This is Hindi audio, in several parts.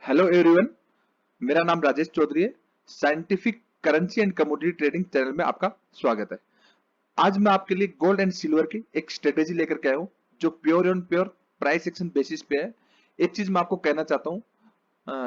Hello everyone. मेरा नाम राजेश चौधरी है। Scientific currency and commodity trading channel में आपका स्वागत है। आज मैं आपके लिए गोल्ड एंड सिल्वर की एक स्ट्रेटेजी लेकर के आया हूं जो pure and pure price action basis पे है। एक चीज मैं आपको कहना चाहता हूं,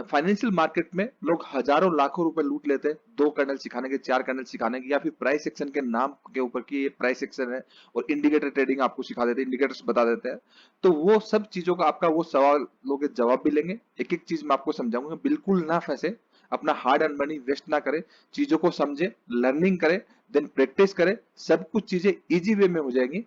फाइनेंशियल मार्केट में लोग हजारों लाखों रुपए लूट लेते हैं दो कैंडल सिखाने के, चार कैंडल सिखाने के, या फिर प्राइस एक्शन के नाम के ऊपर कि ये प्राइस एक्शन है और इंडिकेटर ट्रेडिंग आपको सिखा देते हैं, इंडिकेटर्स बता देते हैं। तो वो सब चीजों का आपका वो सवाल लोग जवाब भी लेंगे। एक एक चीज मैं आपको समझाऊंगा, बिल्कुल ना फंसे, अपना हार्ड एंड मनी वेस्ट ना करे, चीजों को समझे, लर्निंग करे, देन प्रैक्टिस करे, सब कुछ चीजें इजी वे में हो जाएंगी।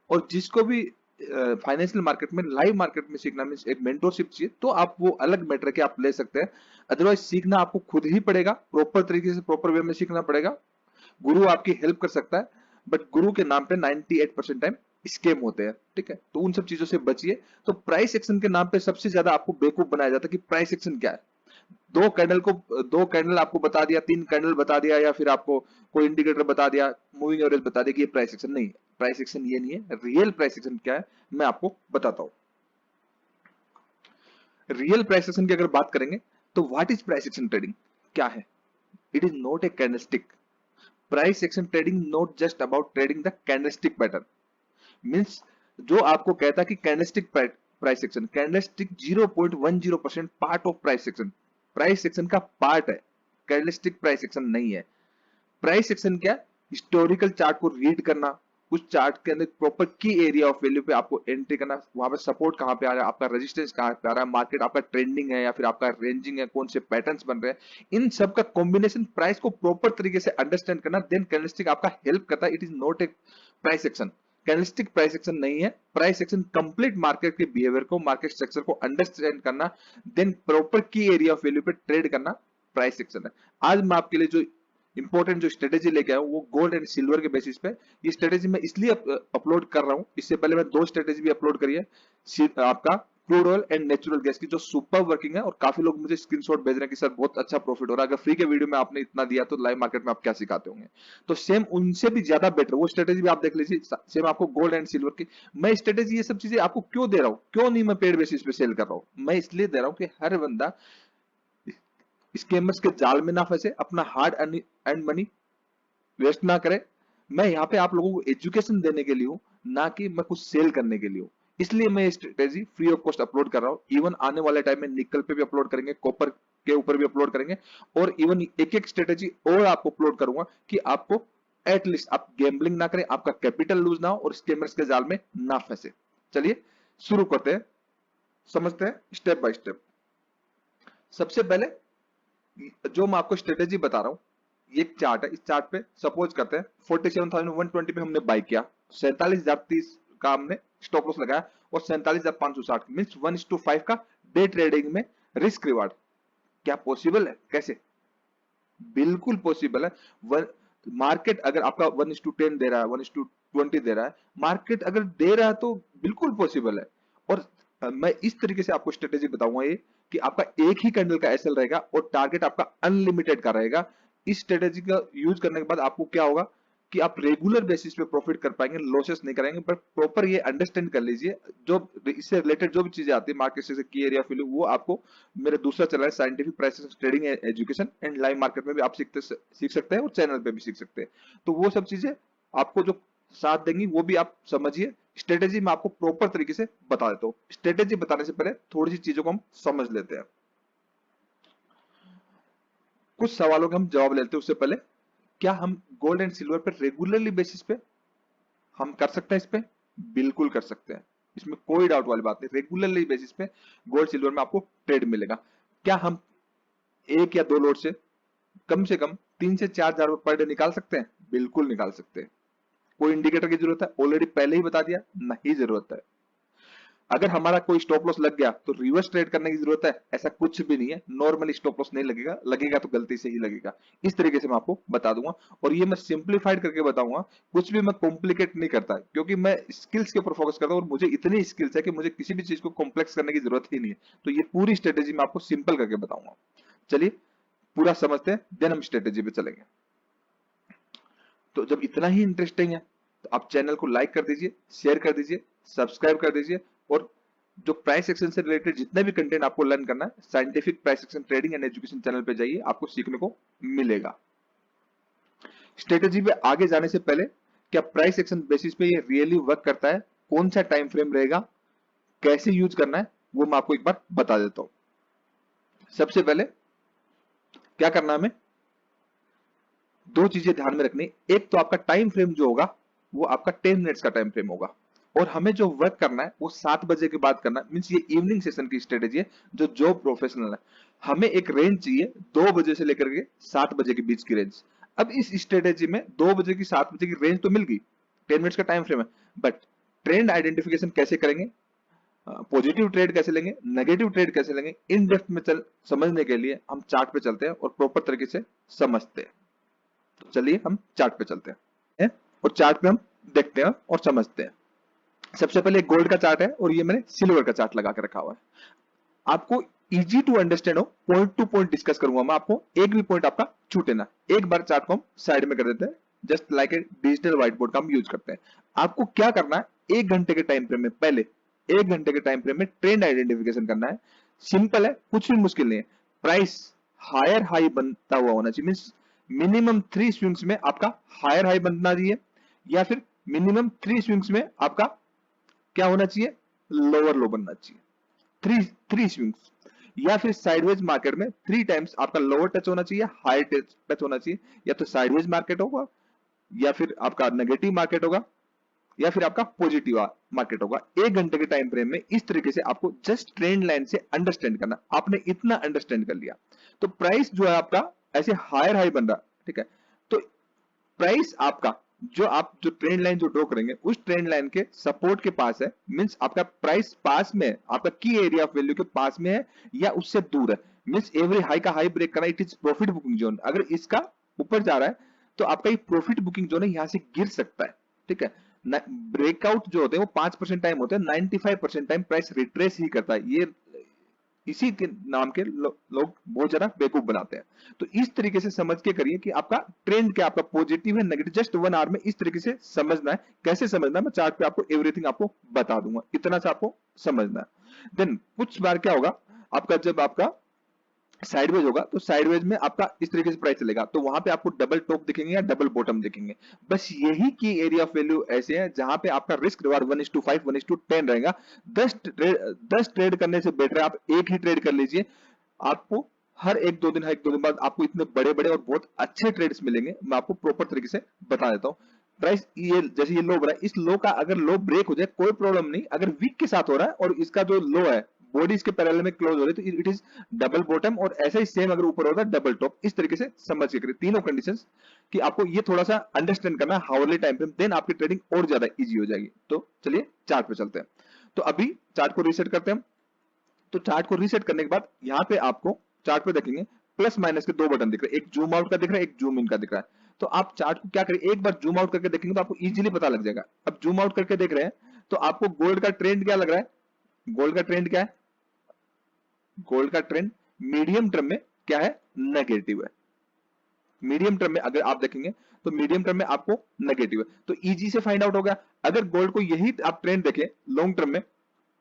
और जिसको भी फाइनेंशियल मार्केट में, लाइव मार्केट में सीखना मीन्स एक मेंटोरशिप चाहिए, तो आप वो अलग मैटर के आप ले सकते हैं। अदरवाइज सीखना आपको खुद ही पड़ेगा, प्रॉपर तरीके से, प्रॉपर वे में सीखना पड़ेगा। गुरु आपकी हेल्प कर सकता है, बट गुरु के नाम पे 98% टाइम स्केम होते हैं। ठीक है, तो उन सब चीजों से बचिए। तो प्राइस एक्शन के नाम पे सबसे ज्यादा आपको बेवकूफ बनाया जाता है कि प्राइस एक्शन क्या है। दो कैंडल आपको बता दिया, तीन कैंडल बता दिया, या फिर आपको कोई इंडिकेटर बता दिया, मूविंग एवरेज बता दिया कि ये प्राइस एक्शन नहीं है। प्राइस एक्शन ये नहीं है। रियल प्राइस एक्शन क्या है मैं आपको बताता हूं। रियल प्राइस एक्शन की अगर बात करेंगे तो what is price action trading, क्या है? It is not A candlestick. Price action trading not just about trading the candlestick pattern. Means जो आपको कहता है कि candlestick price action, candlestick 0.10% part of price action, price action का पार्ट है, कैंडलस्टिक प्राइस एक्शन नहीं है। प्राइस एक्शन क्या? हिस्टोरिकल चार्ट को रीड करना, उस चार्ट के अंदर प्रॉपर की एरिया ऑफ वैल्यू पे आपको एंट्री करना, वहां पे सपोर्ट कहां पे आ रहा है, आपका रेजिस्टेंस कहां पे आ रहा है, मार्केट आपका ट्रेंडिंग है या फिर आपका रेंजिंग है, कौन से पैटर्न्स बन रहे हैं, इन सब का कॉम्बिनेशन, प्राइस को प्रॉपर तरीके से अंडरस्टैंड करना, देन कैंडलस्टिक आपका हेल्प करता है। It is not A price action. Candlestick price action नहीं है। प्राइस एक्शन कंप्लीट मार्केट के बिहेवियर को, मार्केट स्ट्रक्चर को अंडरस्टैंड करना, देन प्रॉपर की एरिया ऑफ वैल्यू पे ट्रेड करना प्राइस एक्शन है। आज मैं आपके लिए जो इंपॉर्टेंट जो स्ट्रेटेजी लेके आया हूं वो गोल्ड एंड सिल्वर के बेसिस पे। ये स्ट्रेटेजी मैं इसलिए अपलोड कर रहा हूं, इससे पहले मैं दो स्ट्रेटेजी भी अपलोड करी है, आपका crude oil and natural gas की, जो सुपर वर्किंग है, और काफी लोग मुझे स्क्रीनशॉट भेज रहे हैं कि सर बहुत अच्छा प्रॉफिट हो रहा है। अगर फ्री के वीडियो में आपने इतना दिया तो लाइव मार्केट में आप क्या सिखाते होंगे? तो सेम उनसे भी ज्यादा बेटर वो स्ट्रेटेजी भी आप देख लीजिए, सेम आपको गोल्ड एंड सिल्वर की। मैं स्ट्रेटेजी ये सब चीजें आपको क्यों दे रहा हूं, क्यों नहीं मैं पेड बेसिस पे सेल कर रहा हूं? मैं इसलिए दे रहा हूं कि हर बंदा स्कैमर्स के जाल में ना फंसे, अपना हार्ड एंड मनी वेस्ट ना करें। मैं यहाँ पे आप लोगों को एजुकेशन देने के लिए हूँ, ना कि मैं कुछ सेल करने के लिए हूँ। इसलिए मैं ये strategy free of cost upload कर रहा हूँ। इवन आने वाले टाइम में निकल पे भी अपलोड करेंगे, कॉपर के ऊपर भी अपलोड करेंगे, और इवन एक एक स्ट्रेटेजी और आपको अपलोड करूंगा कि आपको एटलीस्ट आप गैम्बलिंग ना करें, आपका कैपिटल लूज ना हो और स्कैमर्स के जाल में ना फंसे। चलिए शुरू करते हैं, समझते हैं स्टेप बाय स्टेप। सबसे पहले जो मैं आपको स्ट्रेटेजी बता रहा हूं, ये एक चार्ट है। इस चार्ट पे सपोज करते हैं 47,120 पे हमने बाय किया, 47,030 का हमने स्टॉप लॉस लगाया, और 47,560 मींस 1:5 का डे ट्रेडिंग में रिस्क रिवार्ड। क्या पॉसिबल है? कैसे? बिल्कुल पॉसिबल है। मार्केट अगर आपका 1:10 दे रहा है, 1:20 दे रहा है, मार्केट अगर दे रहा है तो बिल्कुल पॉसिबल है। और मैं इस तरीके से आपको स्ट्रेटेजी बताऊंगा ये, कि आपका एक ही कैंडल का एसएल रहेगा और टारगेट आपका अनलिमिटेड का रहेगा। इस स्ट्रेटेजी का यूज करने के बाद आपको क्या होगा कि आप रेगुलर बेसिस पे प्रॉफिट कर पाएंगे, लॉसेस नहीं करेंगे। पर प्रॉपर ये अंडरस्टैंड कर लीजिए, जो इससे रिलेटेड जो भी चीजें आती है मार्केट से, की एरिया वैल्यू, वो आपको मेरा दूसरा चैनल है scientific price trading education and live market में भी आप सीख सकते हैं, और चैनल पे भी सीख सकते हैं। तो वो सब चीजें आपको जो साथ देंगी वो भी आप समझिए। स्ट्रेटेजी मैं आपको प्रॉपर तरीके से बता देता हूँ। स्ट्रेटेजी बताने से पहले थोड़ी सी चीजों को हम समझ लेते हैं, कुछ सवालों के हम जवाब लेते हैं उससे पहले। क्या हम गोल्ड एंड सिल्वर पर रेगुलरली बेसिस पे हम कर सकते हैं? इस पे बिल्कुल कर सकते हैं, इसमें कोई डाउट वाली बात नहीं। रेगुलरली बेसिस पे गोल्ड सिल्वर में आपको ट्रेड मिलेगा। क्या हम एक या दो लोड से कम 3 से 4 हजार पर डे निकाल सकते हैं? बिल्कुल निकाल सकते हैं। कोई इंडिकेटर की जरूरत है? ऑलरेडी पहले ही बता दिया, नहीं जरूरत है। अगर हमारा कोई स्टॉप लॉस लग गया तो रिवर्स ट्रेड करने की जरूरत है? ऐसा कुछ भी नहीं है। नॉर्मली स्टॉप लॉस नहीं लगेगा, लगेगा तो गलती से ही लगेगा। इस तरीके से मैं आपको बता दूंगा, और ये मैं सिंप्लीफाइड करके बताऊंगा। कुछ भी मैं कॉम्प्लिकेट नहीं करता, क्योंकि मैं स्किल्स के ऊपर फोकस करता हूं, और मुझे इतनी स्किल्स है कि मुझे किसी भी चीज को कॉम्प्लेक्स करने की जरूरत ही नहीं है। तो ये पूरी स्ट्रेटेजी मैं आपको सिंपल करके बताऊंगा। चलिए पूरा समझते हैं, देन हम स्ट्रेटेजी पे चलेंगे। तो जब इतना ही इंटरेस्टिंग है तो आप चैनल को लाइक कर दीजिए, शेयर कर दीजिए, सब्सक्राइब कर दीजिए, और जो प्राइस एक्शन से रिलेटेड जितने भी कंटेंट आपको लर्न करना है, scientific price action trading and education channel पे जाइए, आपको सीखने को मिलेगा। स्ट्रेटेजी पे आगे जाने से पहले, क्या प्राइस एक्शन बेसिस पे ये रियली वर्क करता है, कौन सा टाइम फ्रेम रहेगा, कैसे यूज करना है, वो मैं आपको एक बार बता देता हूं। सबसे पहले क्या करना है हमें, दो चीजें ध्यान में रखनी। एक तो आपका टाइम फ्रेम जो होगा वो आपका 10 मिनट्स का टाइम फ्रेम होगा, और हमें जो वर्क करना है वो 7 बजे के बाद करना है। मींस ये इवनिंग सेशन की स्ट्रेटेजी है, जो जॉब प्रोफेशनल है। हमें एक रेंज चाहिए 2 बजे से लेकर के 7 बजे के बीच की रेंज। अब इस स्ट्रेटेजी में 2 बजे की 7 बजे की रेंज तो मिल गई, 10 मिनट्स का टाइम फ्रेम है, बट ट्रेंड आइडेंटिफिकेशन कैसे करेंगे, पॉजिटिव ट्रेड कैसे लेंगे, नेगेटिव ट्रेड कैसे लेंगे, इन डेप्थ में समझने के लिए हम चार्ट पे चलते हैं और प्रॉपर तरीके से समझते हैं। तो चलिए हम चार्ट पे चलते हैं और चार्ट पे हम देखते हैं और समझते हैं। सबसे पहले गोल्ड का चार्ट है और ये मैंने सिल्वर का चार्ट लगा के रखा हुआ है। आपको इजी टू अंडरस्टैंड हो, पॉइंट टू पॉइंट डिस्कस करूंगा मैं, आपको एक भी पॉइंट आपका छूटे ना। एक बार चार्ट को हम साइड में कर देते हैं, just like a digital white board का हम यूज करते हैं। आपको क्या करना है, 1 घंटे के टाइम फ्रेम में, पहले 1 घंटे के टाइम फ्रेम में ट्रेंड आइडेंटिफिकेशन करना है। सिंपल है, कुछ भी मुश्किल नहीं है। प्राइस हायर हाई बनता हुआ होना चाहिए, मीन मिनिमम 3 स्विंग्स में आपका हायर हाई बनना चाहिए, या फिर मिनिमम 3 स्विंग्स में आपका क्या होना चाहिए, लोअर लो बनना चाहिए। थ्री स्विंग्स, या फिर साइडवेज मार्केट में 3 टाइम्स आपका लोअर टच होना चाहिए, हाई टच होना चाहिए। या तो साइडवेज मार्केट होगा, या फिर आपका नेगेटिव मार्केट होगा, या फिर आपका पॉजिटिव मार्केट होगा। 1 घंटे के टाइम फ्रेम में इस तरीके से आपको जस्ट ट्रेंड लाइन से अंडरस्टैंड करना। आपने इतना अंडरस्टैंड कर लिया तो प्राइस जो है आपका ऐसे हायर हाई बन रहा, ठीक है। तो प्राइस आपका जो ट्रेंड लाइन जो ड्रॉ करेंगे उस ट्रेंड लाइन के सपोर्ट के पास है, मींस आपका प्राइस पास में है, आपका की एरिया ऑफ वैल्यू के पास में है या उससे दूर है। मींस एवरी हाई का हाई ब्रेक करना, it is profit booking zone. अगर इसका ऊपर जा रहा है तो आपका ये प्रॉफिट बुकिंग जोन है, यहां से गिर सकता है, ठीक है। ब्रेकआउट जो होते हैं वो 5% टाइम होते हैं, 95% टाइम प्राइस रिट्रेस ही करता है। ये इसी के नाम के लोग बहुत ज्यादा बेवकूफ बनाते हैं। तो इस तरीके से समझ के करिए कि आपका ट्रेंड क्या, आपका पॉजिटिव है नेगेटिव, जस्ट 1 आवर में इस तरीके से समझना है। कैसे समझना है, मैं चार्ट पे आपको एवरीथिंग आपको बता दूंगा, इतना सा आपको समझना है। देन कुछ बार क्या होगा, आपका जब आपका साइडवेज होगा तो साइडवेज में आपका इस तरीके से प्राइस चलेगा, तो वहां पे आपको डबल टॉप दिखेंगे या डबल बॉटम दिखेंगे। बस यही की एरिया ऑफ वैल्यू ऐसे है जहां पे आपका रिस्क रिवार्ड 1:5 1:10 रहेगा। 10 ट्रेड करने से बेटर है आप एक ही ट्रेड कर लीजिए। आपको हर एक दो दिन बाद आपको इतने बड़े बड़े और बहुत अच्छे ट्रेड्स मिलेंगे। मैं आपको प्रॉपर तरीके से बता देता हूँ। प्राइस ये जैसे ये लो बना है, इस लो का अगर लो ब्रेक हो जाए कोई प्रॉब्लम नहीं। अगर वीक के साथ हो रहा है और इसका जो लो है बॉडी इसके पैरेलल में क्लोज हो रही है तो इट इज डबल बॉटम, और ऐसा ही सेम अगर ऊपर होता है डबल टॉप। इस तरीके से समझ के करिए तीनों कंडीशंस कि आपको ये थोड़ा सा अंडरस्टैंड करना है हाउरली टाइम फ्रेम, देन आपकी ट्रेडिंग और ज्यादा इजी हो जाएगी। तो चलिए चार्ट पे चलते हैं। तो अभी चार्ट को रीसेट करते हैं। तो चार्ट को रीसेट करने के बाद यहाँ पे आपको चार्ट पे देखेंगे प्लस माइनस के 2 बटन दिख रहे हैं, एक जूम आउट का दिख रहा है, एक जूम इन का दिख रहा है। तो आप चार्ट को क्या करें, एक बार जूम आउट करके देखेंगे तो आपको इजीली पता लग जाएगा। अब जूम आउट करके देख रहे हैं तो आपको गोल्ड का ट्रेंड क्या लग रहा है, गोल्ड का ट्रेंड क्या है, गोल्ड का ट्रेंड मीडियम टर्म में क्या है, नेगेटिव है। मीडियम टर्म में अगर आप देखेंगे तो मीडियम टर्म में आपको नेगेटिव है, तो इजी से फाइंड आउट हो गया। अगर गोल्ड को यही आप ट्रेंड देखें लॉन्ग टर्म में,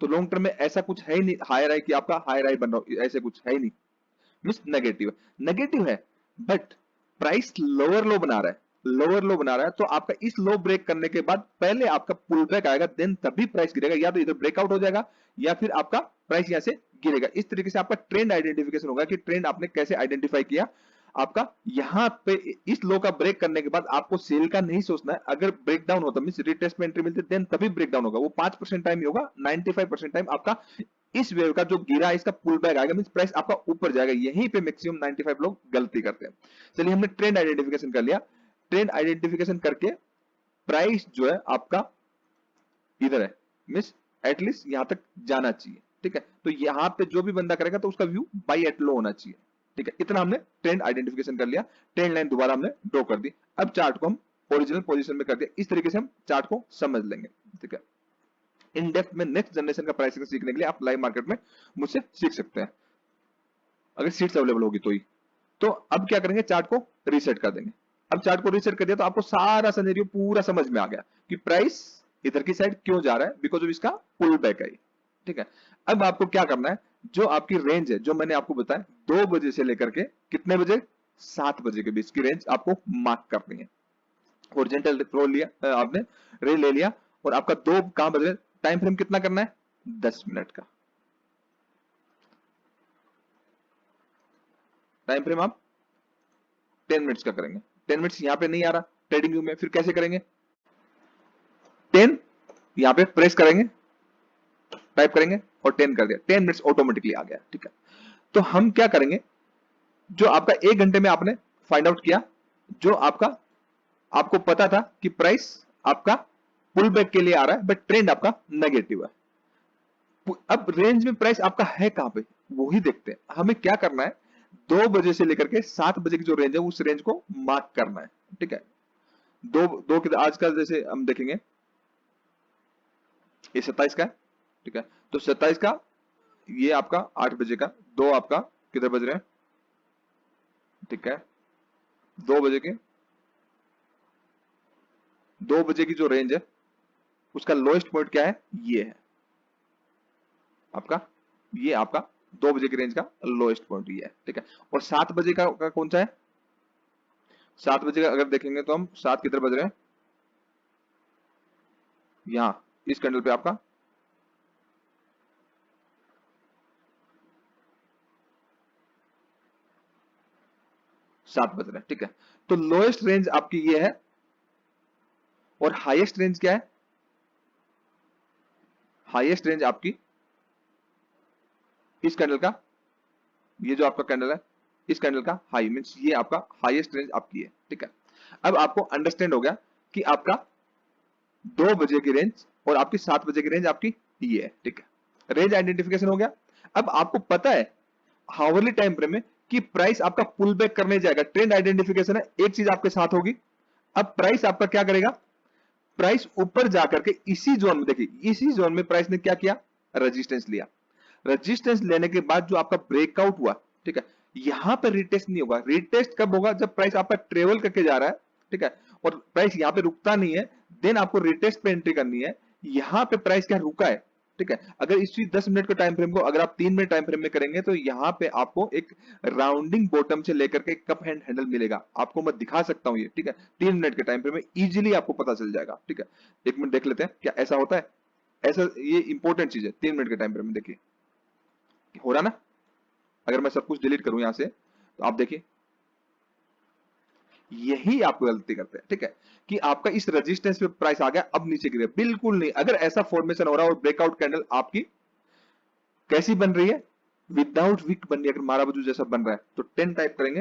तो लॉन्ग टर्म में ऐसा कुछ है ही नहीं हायर हाई कि आपका हायर हाई बन रहा हो, ऐसे कुछ है ही नहीं, मींस नेगेटिव है। नेगेटिव है बट प्राइस लोअर लो बना रहा है, लोअर लो बना रहा है। तो आपका इस लो ब्रेक करने के बाद पहले आपका पुल बैक आएगा, देन तभी प्राइस गिरेगा, या तो इधर ब्रेकआउट हो जाएगा या फिर आपका प्राइस यहां से गिरेगा। इस तरीके से आपका ट्रेंड आइडेंटिफिकेशन होगा कि ट्रेंड आपने कैसे आइडेंटिफाई किया। आपका यहां पे इस लो का ब्रेक करने के बाद आपको सेल का नहीं सोचना है। अगर ब्रेक डाउन होता मींस रिटेस्ट में एंट्री मिलती देन तभी ब्रेक डाउन होगा, वो 5% टाइम ही होगा। 95% टाइम आपका इस वेव का जो गिरा इसका पुल बैक आएगा, मींस प्राइस आपका ऊपर जाएगा। यहीं पे मैक्सिमम 95 लोग गलती करते हैं। चलिए हमने ट्रेंड आइडेंटिफिकेशन कर लिया। ट्रेंड आइडेंटिफिकेशन करके प्राइस जो है आपका इधर है, मींस एटलीस्ट यहां तक जाना चाहिए, ठीक है। तो यहां पे जो भी बंदा करेगा तो उसका व्यू बाई एट लो होना चाहिए, ठीक है। इतना हमने ट्रेंड आइडेंटिफिकेशन कर लिया, ट्रेंड लाइन दोबारा हमने ड्रॉ कर दी। अब चार्ट को हम ओरिजिनल पोजीशन में कर दिया। इस तरीके से हम चार्ट को समझ लेंगे, ठीक है। इन डेप्थ में नेक्स्ट जनरेशन का प्राइसिंग सीखने के लिए आप लाइव मार्केट में मुझसे सीख सकते हैं, अगर सीट्स अवेलेबल होगी तो ही। तो अब क्या करेंगे, चार्ट को रीसेट कर देंगे। अब चार्ट को रीसेट कर दिया तो आपको सारा सिनेरियो पूरा समझ में आ गया कि प्राइस इधर की साइड क्यों जा रहा है, बिकॉज ऑफ इसका पुल बैक है, ठीक है। अब आपको क्या करना है, जो आपकी रेंज है जो मैंने आपको बताया 2 बजे से लेकर के कितने बजे, 7 बजे के बीच की रेंज आपको मार्क करनी है। हॉरिजॉन्टल रो लिया आपने, रे ले लिया, और आपका दो कहां बज रहे, टाइम फ्रेम कितना करना है, 10 मिनट का टाइम फ्रेम आप 10 मिनट्स का करेंगे। 10 मिनट्स यहां पे नहीं आ रहा ट्रेडिंग व्यू में, फिर कैसे करेंगे, 10 यहां पे प्रेस करेंगे, टाइप करेंगे और 10 कर दिया, 10 मिनट्स ऑटोमेटिकली आ गया। ठीक है, तो हम क्या करेंगे, जो आपका 1 घंटे में आपने फाइंड आउट किया, जो आपका आपको पता था कि प्राइस आपका पुल बैक के लिए आ रहा है बट ट्रेंड आपका नेगेटिव है। अब रेंज में प्राइस आपका है कहां पे, वो ही देखते हैं। हमें क्या करना है, 2 बजे से लेकर के 7 बजे की जो रेंज है उस रेंज को मार्क करना है। ठीक है, दो दो के आज का जैसे हम देखेंगे, ये 27 का है। ठीक है, तो 27 का ये आपका 8 बजे का, दो आपका किधर बज रहे हैं, ठीक है, 2 बजे के, 2 बजे की जो रेंज है उसका लोएस्ट पॉइंट क्या है, ये है आपका, ये आपका 2 बजे की रेंज का लोएस्ट पॉइंट ये है। ठीक है, और 7 बजे का कौन सा है, 7 बजे का अगर देखेंगे तो हम 7 किधर बज रहे हैं, यहां इस कैंडल पे आपका 7 बज रहे हैं। ठीक है, तो लोएस्ट रेंज आपकी ये है और हाईएस्ट रेंज क्या है, हाईएस्ट रेंज आपकी इस कैंडल का, ये जो आपका कैंडल है इस कैंडल का हाई मींस ये आपका हाईएस्ट रेंज आपकी है। ठीक है, अब आपको अंडरस्टैंड हो गया कि आपका 2 बजे की रेंज और आपकी 7 बजे की रेंज आपकी ये है। ठीक है, रेंज आइडेंटिफिकेशन हो गया। अब आपको पता है हावरली टाइम फ्रेम में कि प्राइस आपका पुल बैक करने जाएगा, ट्रेंड आइडेंटिफिकेशन है, एक चीज आपके साथ होगी। अब प्राइस आपका क्या करेगा, प्राइस ऊपर जाकर के इसी जोन में, देखिए इसी जोन में प्राइस ने क्या किया, रेजिस्टेंस लिया। रेजिस्टेंस लेने के बाद जो आपका ब्रेकआउट हुआ, ठीक है, यहां पर रिटेस्ट नहीं होगा। रिटेस्ट कब होगा, जब प्राइस आपका ट्रेवल करके जा रहा है, ठीक है, और प्राइस यहां पे रुकता नहीं है, देन आपको रिटेस्ट पे एंट्री करनी है। यहां पे प्राइस क्या रुका है, ठीक है, अगर इसी 10 मिनट के टाइम फ्रेम को अगर आप 3 मिनट टाइम फ्रेम में करेंगे तो यहां पे आपको एक राउंडिंग बॉटम से लेकर के कप हैंड हैंडल मिलेगा। आपको मैं दिखा सकता हूं ये, ठीक है, 3 मिनट के टाइम फ्रेम में इजीली आपको पता चल जाएगा। ठीक है, 1 मिनट देख लेते हैं क्या ऐसा होता है, ऐसा ये इंपॉर्टेंट चीज है। 3 मिनट के टाइम फ्रेम में देखिए हो रहा ना, अगर मैं सब कुछ डिलीट करूं यहां से तो आप देखिए यही आप गलती करते हैं। ठीक है, कि आपका इस रेजिस्टेंस पे प्राइस आ गया, अब नीचे गिरे, बिल्कुल नहीं। अगर ऐसा फॉर्मेशन हो रहा है और ब्रेकआउट कैंडल आपकी कैसी बन रही है, विदाउट विक बन रही है, अगर माराबजू जैसा बन रहा है तो 10 टाइप करेंगे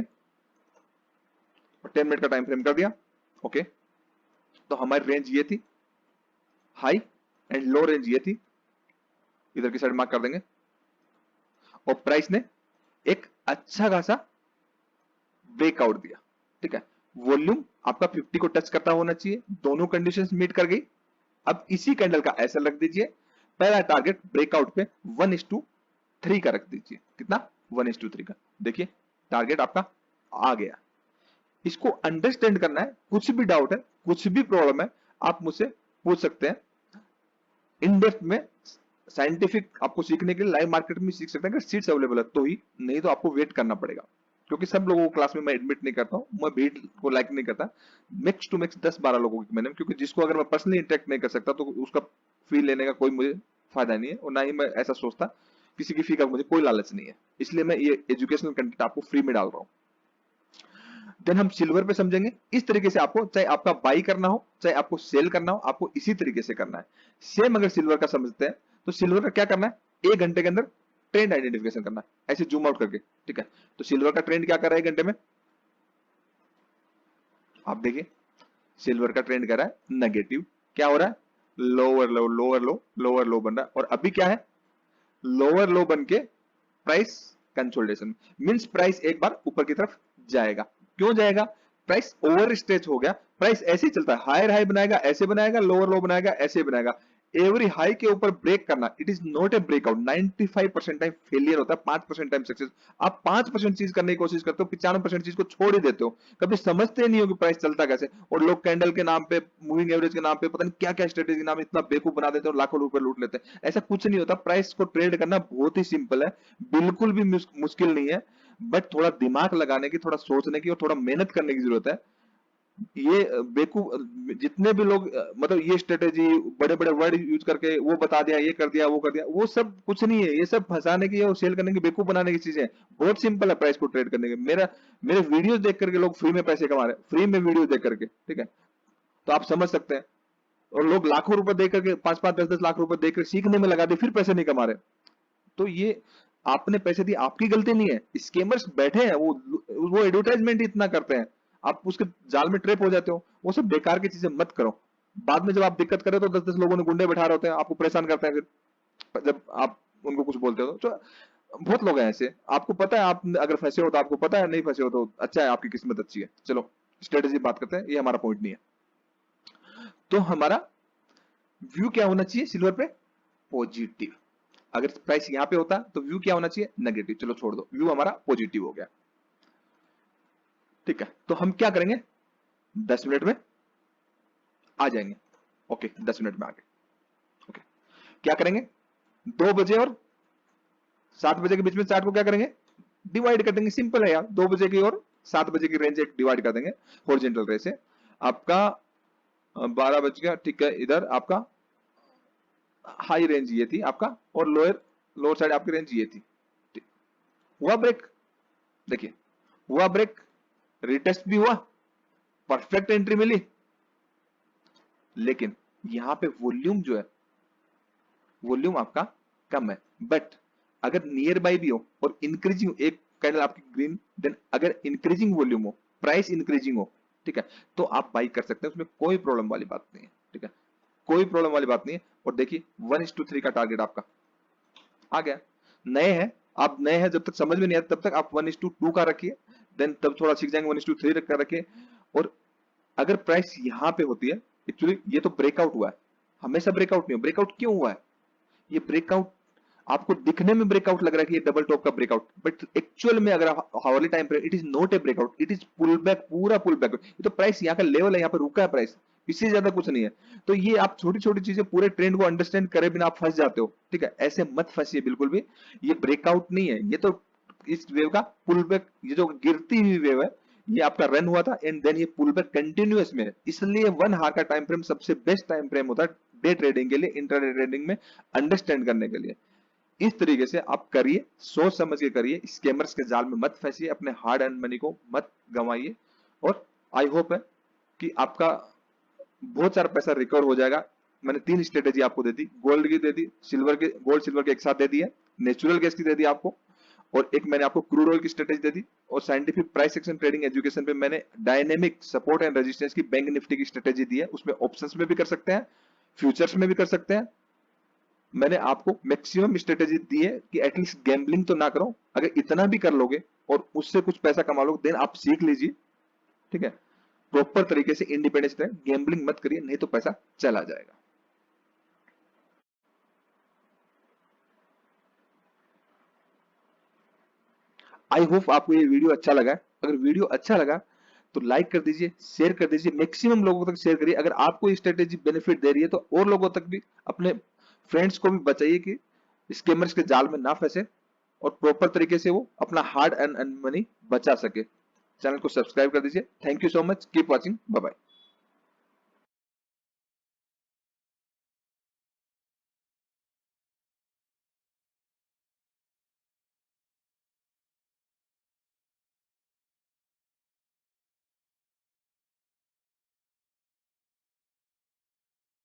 और 10 मिनट का टाइम फ्रेम कर दिया। ओके, तो हमारी रेंज ये थी, हाई एंड लो रेंज ये थी, इधर की साइड मार्क कर देंगे, और प्राइस ने एक अच्छा खासा ब्रेकआउट दिया। ठीक है, वॉल्यूम आपका 50 को टच करता होना चाहिए, दोनों कंडीशंस मीट कर गई। अब इसी कैंडल का ऐसा रख दीजिए, पहला टारगेट ब्रेकआउट पे 1:3 का रख दीजिए। कितना, 1:3 का। देखिए टारगेट आपका आ गया। इसको अंडरस्टैंड करना है, कुछ भी डाउट है, कुछ भी प्रॉब्लम है, आप मुझसे पूछ सकते हैं। इन डेप्थ में साइंटिफिक आपको सीखने के लिए लाइव मार्केट में सीख सकते हैं, अगर सीट्स अवेलेबल है तो ही, नहीं तो आपको वेट करना पड़ेगा। क्योंकि सब लोगों को क्लास में मैं एडमिट नहीं करता हूं, मैं भीड़ को लाइक नहीं करता। मैक्स टू मैक्स 10-12 लोगों की मैंने, क्योंकि जिसको अगर मैं पर्सनली इंटरेक्ट नहीं कर सकता तो उसका फी लेने का कोई मुझे फायदा नहीं है, और ना ही मैं ऐसा सोचता, किसी की फी का मुझे कोई लालच नहीं है। इसलिए मैं ये एजुकेशनल कंटेंट आपको फ्री में डाल रहा हूँ। देन हम सिल्वर पे समझेंगे। इस तरीके से आपको, चाहे आपका बाई करना हो चाहे आपको सेल करना हो, आपको इसी तरीके से करना है। सेम अगर सिल्वर का समझते हैं तो सिल्वर का क्या करना है, 1 घंटे के अंदर ट्रेंड आइडेंटिफिकेशन करना है, ऐसे जूम आउट करके। ठीक है, तो सिल्वर का ट्रेंड क्या कर रहा है 1 घंटे में, आप देखिए सिल्वर का ट्रेंड कर रहा है नेगेटिव। क्या हो रहा है, लोअर लो लोअर लो लोअर लो बन रहा है, और अभी क्या है, लोअर लो बन के प्राइस कंसोलिडेशन, मींस प्राइस एक बार ऊपर की तरफ जाएगा। क्यों जाएगा, प्राइस ओवर स्ट्रेच हो गया। प्राइस ऐसे ही चलता है, हायर हाई बनाएगा ऐसे बनाएगा, लोअर लो बनाएगा ऐसे बनाएगा। एवरी हाई के ऊपर ब्रेक करना, it is not a breakout. 95% time failure होता है, 5% टाइम सक्सेस। आप 5% चीज करने की कोशिश करते हो, 95% चीज को छोड़ ही देते हो, कभी समझते नहीं हो कि प्राइस चलता कैसे। और लोग कैंडल के नाम पे, मूविंग एवरेज के नाम पे, पता नहीं क्या क्या स्ट्रेटेजी के नाम पे इतना बेवकूफ बना देते हैं और लाखों रुपए लूट लेते हैं। ऐसा कुछ नहीं होता, प्राइस को ट्रेड करना बहुत ही सिंपल है, बिल्कुल भी मुश्किल नहीं है। बट थोड़ा दिमाग लगाने की, थोड़ा सोचने की और थोड़ा मेहनत करने की जरूरत है। ये बेवकूफ जितने भी लोग मतलब ये स्ट्रेटेजी बड़े बड़े वर्ड यूज करके वो बता दिया, ये कर दिया, वो कर दिया, वो सब कुछ नहीं है। ये सब फंसाने की और सेल करने की, बेवकूफ बनाने की चीजें हैं। बहुत सिंपल है प्राइस को ट्रेड करने के। मेरे वीडियोस देख करके लोग फ्री में पैसे कमा रहे हैं, फ्री में वीडियो देख करके, ठीक है, तो आप समझ सकते हैं। और लोग लाखों रुपए दे करके, 5-5 10-10 लाख रुपए देकर सीखने में लगा दे, फिर पैसे नहीं कमा रहे। तो ये आपने पैसे दिए, आपकी गलती नहीं है। स्कैमर्स बैठे हैं, वो एडवर्टाइजमेंट इतना करते हैं, आप उसके जाल में ट्रैप हो जाते हो। वो सब बेकार की चीजें मत करो। बाद में जब आप दिक्कत करे तो 10-10 लोगों ने गुंडे बैठा रहे होते हैं, आपको परेशान करते हैं। फिर जब आप उनको कुछ बोलते हो तो बहुत लोग हैं ऐसे। आपको पता है, आप अगर फंसे हो तो आपको पता है, नहीं फंसे हो तो अच्छा है, आपकी किस्मत अच्छी है। चलो स्ट्रेटेजी बात करते हैं, ये हमारा पॉइंट नहीं है। तो हमारा व्यू क्या होना चाहिए सिल्वर पे? पॉजिटिव। अगर प्राइस यहां पे होता तो व्यू क्या होना चाहिए? नेगेटिव। चलो छोड़ दो, व्यू हमारा पॉजिटिव हो गया, ठीक है। तो हम क्या करेंगे, 10 मिनट में आ जाएंगे। ओके, 10 मिनट में आ गए। ओके, क्या करेंगे, 2 बजे और 7 बजे के बीच में चार्ट को क्या करेंगे, डिवाइड कर देंगे। सिंपल है यार, 2 बजे की और 7 बजे की रेंज एक डिवाइड कर देंगे हॉरिजॉन्टल रे से। आपका 12 बज गया, ठीक है। इधर आपका हाई रेंज ये थी आपका, और लोअर लोअर साइड आपकी रेंज ये थी। ठीक। हुआ ब्रेक, देखिए हुआ ब्रेक, रिटेस्ट भी हुआ, परफेक्ट एंट्री मिली। लेकिन यहां पे वॉल्यूम जो है, वॉल्यूम आपका कम है। बट अगर नियर बाई भी हो और इंक्रीजिंग, एक कैंडल आपकी ग्रीन, देन अगर इंक्रीजिंग वॉल्यूम हो, प्राइस इंक्रीजिंग हो, ठीक है, तो आप बाई कर सकते हैं, उसमें कोई प्रॉब्लम वाली बात नहीं है, ठीक है, कोई प्रॉब्लम वाली बात नहीं है। और देखिए 1:3 का टारगेट आपका आ गया। नए हैं आप, नए हैं, जब तक समझ में नहीं आता तब तक आप 1:2 का रखिए, देन तब थोड़ा सीख जाएंगे, 1:3 रख कर रखिए। और अगर प्राइस यहां पे होती है, एक्चुअली ये तो ब्रेकआउट हुआ है, हमेशा ब्रेकआउट नहीं हो। ब्रेकआउट क्यों हुआ है, ये ब्रेकआउट आपको दिखने में ब्रेकआउट लग रहा है कि ये डबल टॉप का ब्रेकआउट, बट एक्चुअल में अगर आप हावरली टाइम पे, it is not a breakout, it is pull back, पूरा पुल बैक। ये तो प्राइस यहाँ का लेवल है, यहाँ पे रुका है प्राइस, इससे ज्यादा कुछ नहीं है। तो ये आप छोटी छोटी चीजें, पूरे ट्रेंड को अंडरस्टैंड करे बिना आप फंस जाते हो, ठीक है, ऐसे मत फंसिए बिल्कुल भी। ये ब्रेकआउट नहीं है, ये तो इस वेव का पुल बैक, ये जो गिरती हुई वेव है, ये आपका रन हुआ था एंड देन ये पुल बैक कंटिन्यूअस में है। इसलिए 1 हार का टाइम फ्रेम सबसे बेस्ट टाइम फ्रेम होता है डे ट्रेडिंग के लिए, इंट्राडे ट्रेडिंग में अंडरस्टैंड करने के लिए। इस तरीके से आप करिए, सोच समझ के करिए, स्कैमर्स के जाल में मत फंसिए, अपने हार्ड अर्न मनी को मत गंवाइए। और आई होप है कि आपका बहुत सारा पैसा रिकवर हो जाएगा। मैंने 3 स्ट्रेटेजी आपको दे दी, गोल्ड की दे दी, सिल्वर के, गोल्ड सिल्वर के एक साथ दे दिया, नेचुरल गैस की दे दी आपको, और एक मैंने आपको क्रूड ऑयल की स्ट्रेटेजी दे दी। और scientific price action trading education पे मैंने डायनेमिक सपोर्ट एंड रेजिस्टेंस की बैंक निफ्टी की स्ट्रेटेजी दी है। उसमें ऑप्शंस में भी कर सकते हैं, फ्यूचर्स में भी कर सकते हैं। मैंने आपको मैक्सिमम स्ट्रेटेजी दी है कि एटलीस्ट गैम्बलिंग तो ना करो। अगर इतना भी कर लोगे और उससे कुछ पैसा कमा लोगे, देन आप सीख लीजिए, ठीक है, प्रॉपर तरीके से इंडिपेंडेंस रहे, गैम्बलिंग मत करिए, नहीं तो पैसा चला जाएगा। आई होप आपको ये वीडियो अच्छा लगा है। अगर वीडियो अच्छा लगा तो लाइक कर दीजिए, शेयर कर दीजिए, मैक्सिमम लोगों तक शेयर करिए। अगर आपको ये स्ट्रेटेजी बेनिफिट दे रही है तो और लोगों तक भी, अपने फ्रेंड्स को भी बचाइए कि स्कैमर्स के जाल में ना फंसे और प्रॉपर तरीके से वो अपना हार्ड अर्न मनी बचा सके। चैनल को सब्सक्राइब कर दीजिए। Thank you so much, keep watching, bye bye.